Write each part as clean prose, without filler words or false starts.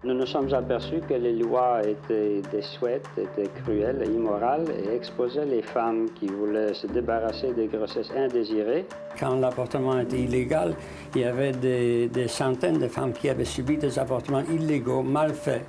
Nous nous sommes aperçus que les lois étaient désuètes, étaient cruelles, immorales et exposaient les femmes qui voulaient se débarrasser des grossesses indésirées. Quand l'avortement était illégal, il y avait des centaines de femmes qui avaient subi des avortements illégaux, mal faits,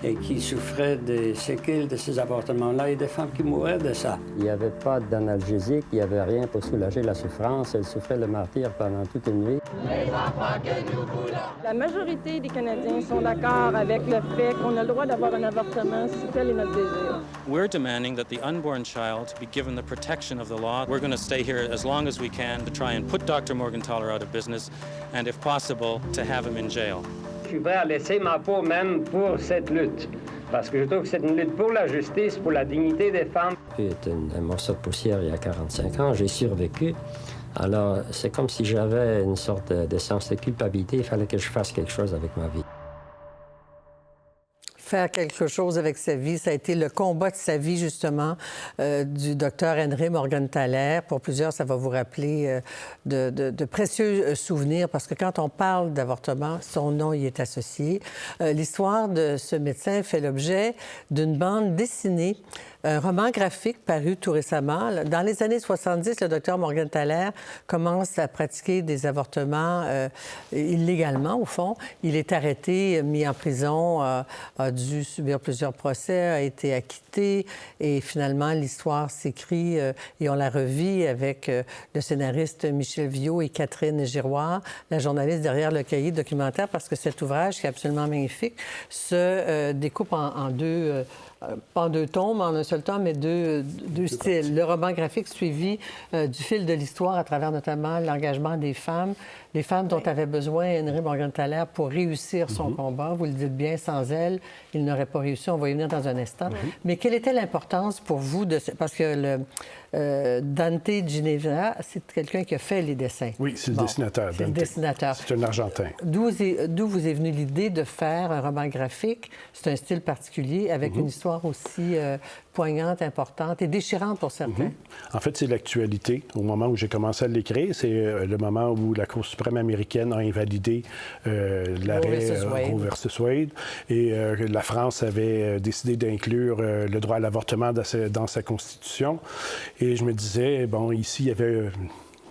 et qui souffraient des séquelles de ces avortements-là et des femmes qui mouraient de ça. Il n'y avait pas d'analgésique, il n'y avait rien pour soulager la souffrance. Elles souffraient le martyre pendant toute une nuit. Les enfants que nous voulons. La majorité des Canadiens sont d'accord avec le fait qu'on a le droit d'avoir un avortement si tel est notre désir. We're demanding that the unborn child be given the protection of the law. We're going to stay here as long as we can to try and put Dr. Morgentaler out of business and, if possible, to have him in jail. Je suis prêt à laisser ma peau même pour cette lutte, parce que je trouve que c'est une lutte pour la justice, pour la dignité des femmes. J'étais un morceau de poussière il y a 45 ans, j'ai survécu. Alors, c'est comme si j'avais une sorte de sens de culpabilité. Il fallait que je fasse quelque chose avec ma vie. Faire quelque chose avec sa vie, ça a été le combat de sa vie, justement, du docteur Henry Morgentaler. Pour plusieurs, ça va vous rappeler de précieux souvenirs, parce que quand on parle d'avortement, son nom y est associé. L'histoire de ce médecin fait l'objet d'une bande dessinée, un roman graphique paru tout récemment. Dans les années 70, le docteur Morgentaler commence à pratiquer des avortements illégalement, au fond. Il est arrêté, mis en prison, a dû subir plusieurs procès, a été acquitté, et finalement, l'histoire s'écrit et on la revit avec le scénariste Michel Viau et Catherine Giroir, la journaliste derrière le cahier documentaire, parce que cet ouvrage, qui est absolument magnifique, se découpe en deux... pas en deux tomes, en un seul tome, mais deux styles. Le roman graphique suivi du fil de l'histoire à travers notamment l'engagement des femmes, les femmes dont avait besoin Henry Morgentaler pour réussir son combat. Vous le dites bien, sans elles, il n'aurait pas réussi. On va y venir dans un instant. Mais quelle était l'importance pour vous de... Parce que Dante Ginevra, c'est quelqu'un qui a fait les dessins. Oui, c'est le dessinateur. C'est le dessinateur. C'est un Argentin. D'où vous est venue l'idée de faire un roman graphique? C'est un style particulier, avec une histoire aussi poignante, importante et déchirante pour certains. En fait, c'est l'actualité. Au moment où j'ai commencé à l'écrire, c'est le moment où la Cour suprême américaine a invalidé l'arrêt Roe versus Wade. Et la France avait décidé d'inclure le droit à l'avortement dans sa Constitution. Et je me disais, bon, ici, il y avait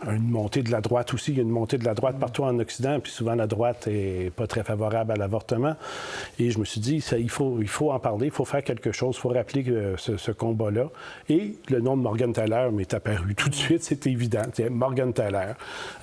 une montée de la droite aussi. Il y a une montée de la droite partout en Occident, puis souvent la droite n'est pas très favorable à l'avortement. Et je me suis dit, il faut en parler, il faut faire quelque chose, il faut rappeler ce combat-là. Et le nom de Morgentaler m'est apparu tout de suite, c'est évident, c'est Morgentaler.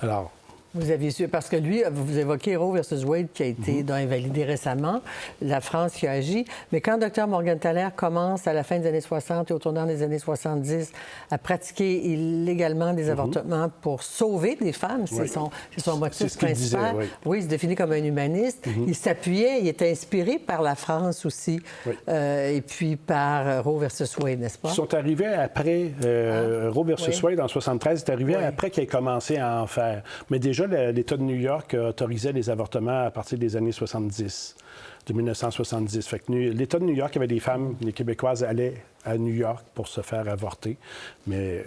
Alors... Vous aviez su, parce que lui, vous évoquez Roe versus Wade qui a été invalidé récemment, la France qui a agi, mais quand Dr Morgentaler commence à la fin des années 60 et au tournant des années 70 à pratiquer illégalement des avortements pour sauver des femmes, c'est son motif principal. Oui, il se définit comme un humaniste. Il s'appuyait, il était inspiré par la France aussi, et puis par Roe versus Wade, n'est-ce pas? Ils sont arrivés après Roe versus Wade en 73, c'est arrivé après qu'il ait commencé à en faire. Mais déjà, l'État de New York autorisait les avortements à partir des années 70, de 1970. Fait que l'État de New York avait des femmes, les Québécoises allaient à New York pour se faire avorter, mais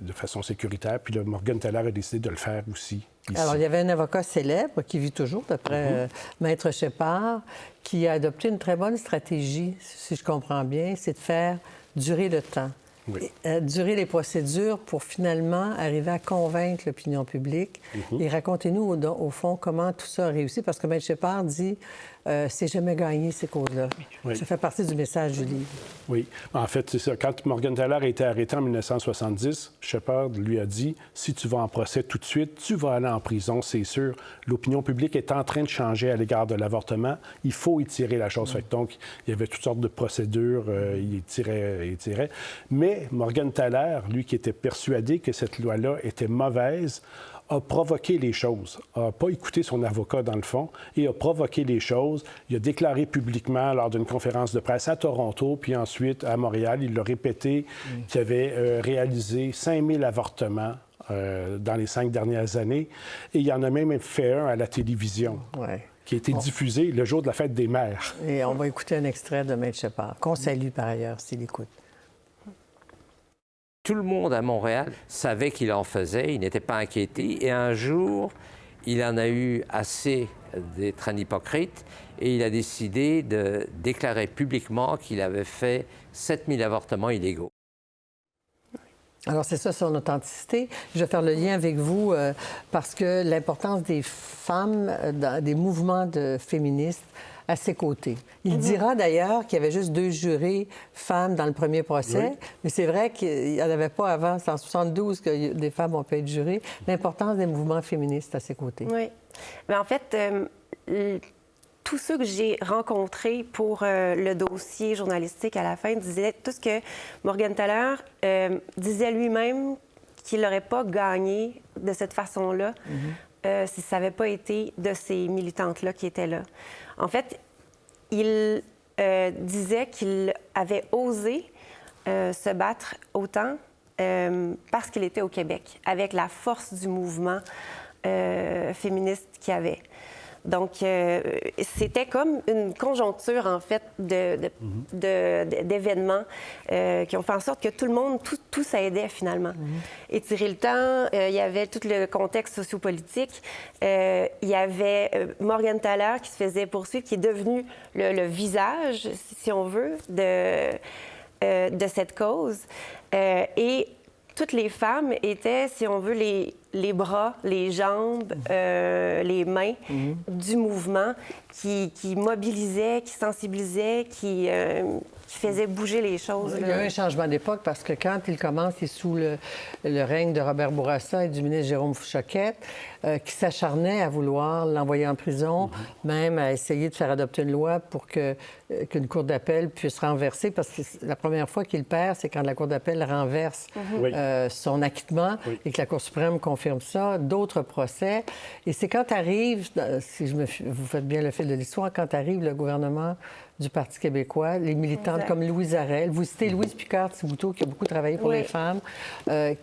de façon sécuritaire. Puis le Morgentaler a décidé de le faire aussi ici. Alors, il y avait un avocat célèbre qui vit toujours, d'après Maître Shepard, qui a adopté une très bonne stratégie, si je comprends bien, c'est de faire durer le temps. Oui. Durer les procédures pour finalement arriver à convaincre l'opinion publique. Et racontez-nous, au fond, comment tout ça a réussi, parce que M. Shepard dit c'est jamais gagné, ces causes-là. Oui. Ça fait partie du message du livre. Oui. En fait, c'est ça. Quand Morgentaler a été arrêté en 1970, Shepard lui a dit si tu vas en procès tout de suite, tu vas aller en prison, c'est sûr. L'opinion publique est en train de changer à l'égard de l'avortement. Il faut y tirer la chose. Donc, il y avait toutes sortes de procédures. Il tirait. Mais Morgentaler, lui qui était persuadé que cette loi-là était mauvaise, a provoqué les choses, n'a pas écouté son avocat dans le fond et a provoqué les choses. Il a déclaré publiquement lors d'une conférence de presse à Toronto, puis ensuite à Montréal, il l'a répété qu'il avait réalisé 5000 avortements dans les 5 dernières années. Et il y en a même fait un à la télévision. Qui a été diffusé le jour de la fête des mères. Et on va écouter un extrait de Maître Shepard, qu'on salue par ailleurs s'il écoute. Tout le monde à Montréal savait qu'il en faisait, il n'était pas inquiété. Et un jour, il en a eu assez d'être un hypocrite et il a décidé de déclarer publiquement qu'il avait fait 7000 avortements illégaux. Alors, c'est ça, son authenticité. Je vais faire le lien avec vous parce que l'importance des femmes dans des mouvements de féministes à ses côtés. Il dira d'ailleurs qu'il y avait juste 2 jurés femmes dans le premier procès, mais c'est vrai qu'il n'y en avait pas avant. C'est en 72 que des femmes ont pu être jurées. L'importance des mouvements féministes à ses côtés. Oui. Mais en fait, tous ceux que j'ai rencontrés pour le dossier journalistique à la fin disaient tout ce que Morgenthaler disait lui-même qu'il n'aurait pas gagné de cette façon-là si ça n'avait pas été de ces militantes-là qui étaient là. En fait, il disait qu'il avait osé se battre autant parce qu'il était au Québec, avec la force du mouvement féministe qu'il y avait. Donc, c'était comme une conjoncture, en fait, d'événements qui ont fait en sorte que tout le monde, tout s'aidait, finalement. Étirer le temps, il y avait tout le contexte sociopolitique. Il y avait Morgenthaler qui se faisait poursuivre, qui est devenu le visage, si on veut, de cette cause. Et toutes les femmes étaient, si on veut, les bras, les jambes, les mains du mouvement qui mobilisait, qui sensibilisait, qui faisait bouger les choses. Il y a eu un changement d'époque parce que quand il commence, il est sous le règne de Robert Bourassa et du ministre Jérôme Choquette, qui s'acharnait à vouloir l'envoyer en prison, même à essayer de faire adopter une loi pour qu'une cour d'appel puisse renverser, parce que la première fois qu'il perd, c'est quand la cour d'appel renverse son acquittement et que la Cour suprême confirme ça. D'autres procès. Et c'est quand arrive, si vous faites bien le fil de l'histoire, quand arrive le gouvernement du Parti québécois, les militantes comme Louise Arel, vous citez Louise Picard-Thibouteau, qui a beaucoup travaillé pour les femmes,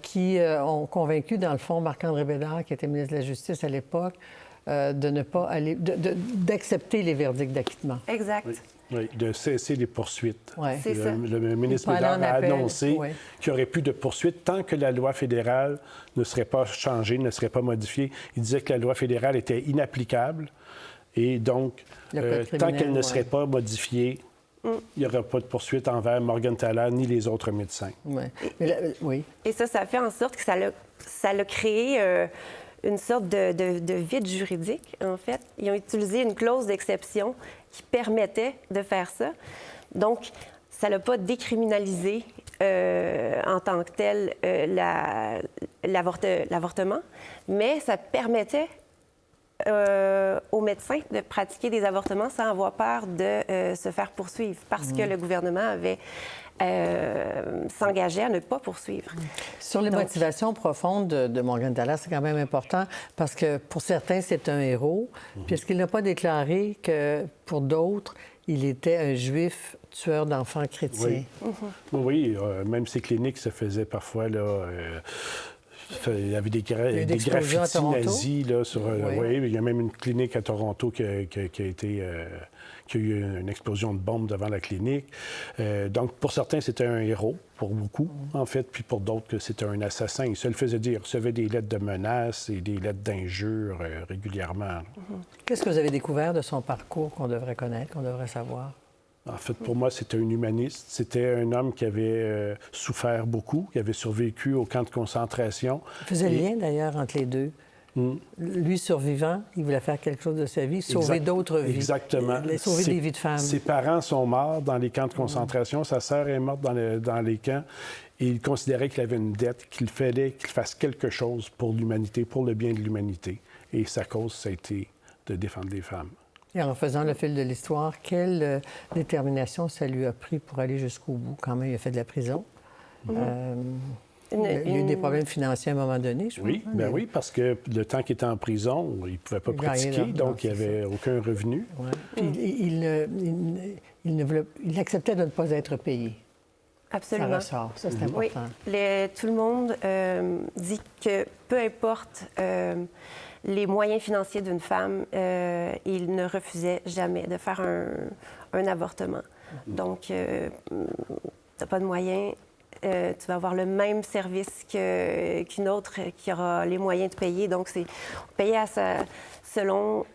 qui ont convaincu, dans le fond, Marc-André Bédard, qui était ministre de la Justice à l'époque, de ne pas aller, d'accepter les verdicts d'acquittement. Exact. Oui, de cesser les poursuites. C'est ça. Le ministre Bédard a annoncé qu'il n'y aurait plus de poursuites tant que la loi fédérale ne serait pas changée, ne serait pas modifiée. Il disait que la loi fédérale était inapplicable et donc, tant qu'elle ne serait pas modifiée, il n'y aura pas de poursuite envers Morgenthaler ni les autres médecins. Et ça fait en sorte que ça l'a créé une sorte de vide juridique, en fait. Ils ont utilisé une clause d'exception qui permettait de faire ça. Donc, ça n'a pas décriminalisé en tant que tel l'avortement, mais ça permettait aux médecins de pratiquer des avortements sans avoir peur de se faire poursuivre parce que le gouvernement avait s'engagé à ne pas poursuivre. Sur les motivations profondes de Morgenthaler, c'est quand même important parce que pour certains, c'est un héros, puisqu'il n'a pas déclaré que pour d'autres, il était un juif tueur d'enfants chrétiens. Oui, même ses cliniques se faisaient parfois là. Il y avait des graffitis nazis là, sur. Il y a même une clinique à Toronto qui a eu une explosion de bombe devant la clinique. Donc, pour certains, c'était un héros, pour beaucoup, en fait, puis pour d'autres, c'était un assassin. Il se le faisait dire. Il recevait des lettres de menaces et des lettres d'injures régulièrement. Qu'est-ce que vous avez découvert de son parcours qu'on devrait connaître, qu'on devrait savoir? En fait, pour moi, c'était un humaniste. C'était un homme qui avait souffert beaucoup, qui avait survécu au camp de concentration. Il faisait le lien, d'ailleurs, entre les deux. Lui, survivant, il voulait faire quelque chose de sa vie, sauver d'autres vies. Exactement. Sauver des vies de femmes. Ses parents sont morts dans les camps de concentration. Sa sœur est morte dans les camps. Et il considérait qu'il avait une dette, qu'il fallait qu'il fasse quelque chose pour l'humanité, pour le bien de l'humanité. Et sa cause, ça a été de défendre les femmes. Et en faisant le fil de l'histoire, quelle détermination ça lui a pris pour aller jusqu'au bout? Quand même, il a fait de la prison. Il y a eu des problèmes financiers à un moment donné, je crois. Oui, oui, parce que le temps qu'il était en prison, il ne pouvait pas pratiquer, donc il n'y avait aucun revenu. Puis il acceptait de ne pas être payé. Absolument. Ça ressort, ça c'est important. Oui, tout le monde dit que peu importe les moyens financiers d'une femme, il ne refusait jamais de faire un avortement. Donc, tu n'as pas de moyens, tu vas avoir le même service qu'une autre qui aura les moyens de payer. Donc, c'est payer selon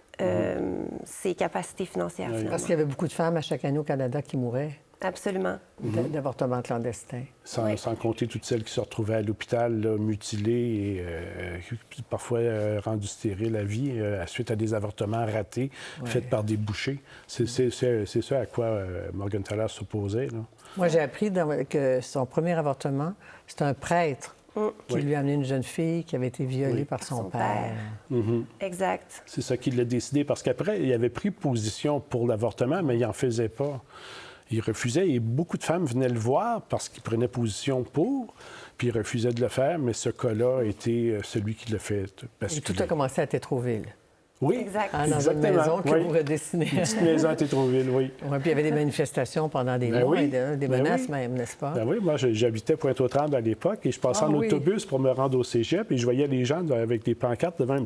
ses capacités financières. finalement. Parce qu'il y avait beaucoup de femmes à chaque année au Canada qui mouraient Absolument. d'avortements clandestins. Sans compter toutes celles qui se retrouvaient à l'hôpital, là, mutilées et parfois rendues stériles à vie suite à des avortements ratés faits par des bouchers. C'est ça à quoi Morgentaler s'opposait. Là. Moi, j'ai appris que son premier avortement, c'était un prêtre qui lui a amené une jeune fille qui avait été violée par son père. Exact. C'est ça qu'il a décidé, parce qu'après, il avait pris position pour l'avortement, mais il n'en faisait pas. Il refusait, et beaucoup de femmes venaient le voir parce qu'il prenait position pour, puis il refusait de le faire, mais ce cas-là a été celui qui l'a fait basculer. Et tout a commencé à Tétroville. Oui, Exact. Dans une exactement. maison que vous redessinez. Une petite maison à Tétroville, oui. Puis il y avait des manifestations pendant des mois, et des menaces même, n'est-ce pas? Ben oui, moi, j'habitais Pointe-aux-Trembles à l'époque et je passais en autobus pour me rendre au cégep et je voyais les gens avec des pancartes devant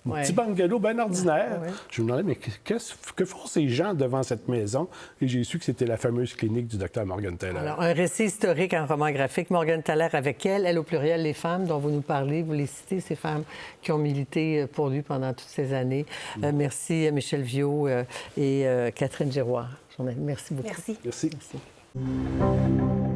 un petit bungalow bien ordinaire. Je me demandais, mais que font ces gens devant cette maison? Et j'ai su que c'était la fameuse clinique du docteur Morgentaler. Alors, un récit historique en roman graphique. Morgentaler avec elle au pluriel, les femmes dont vous nous parlez, vous les citez, ces femmes qui ont milité pour lui pendant toutes ces années. Merci à Michel Viault et Catherine Giroir. Merci beaucoup. Merci. Merci.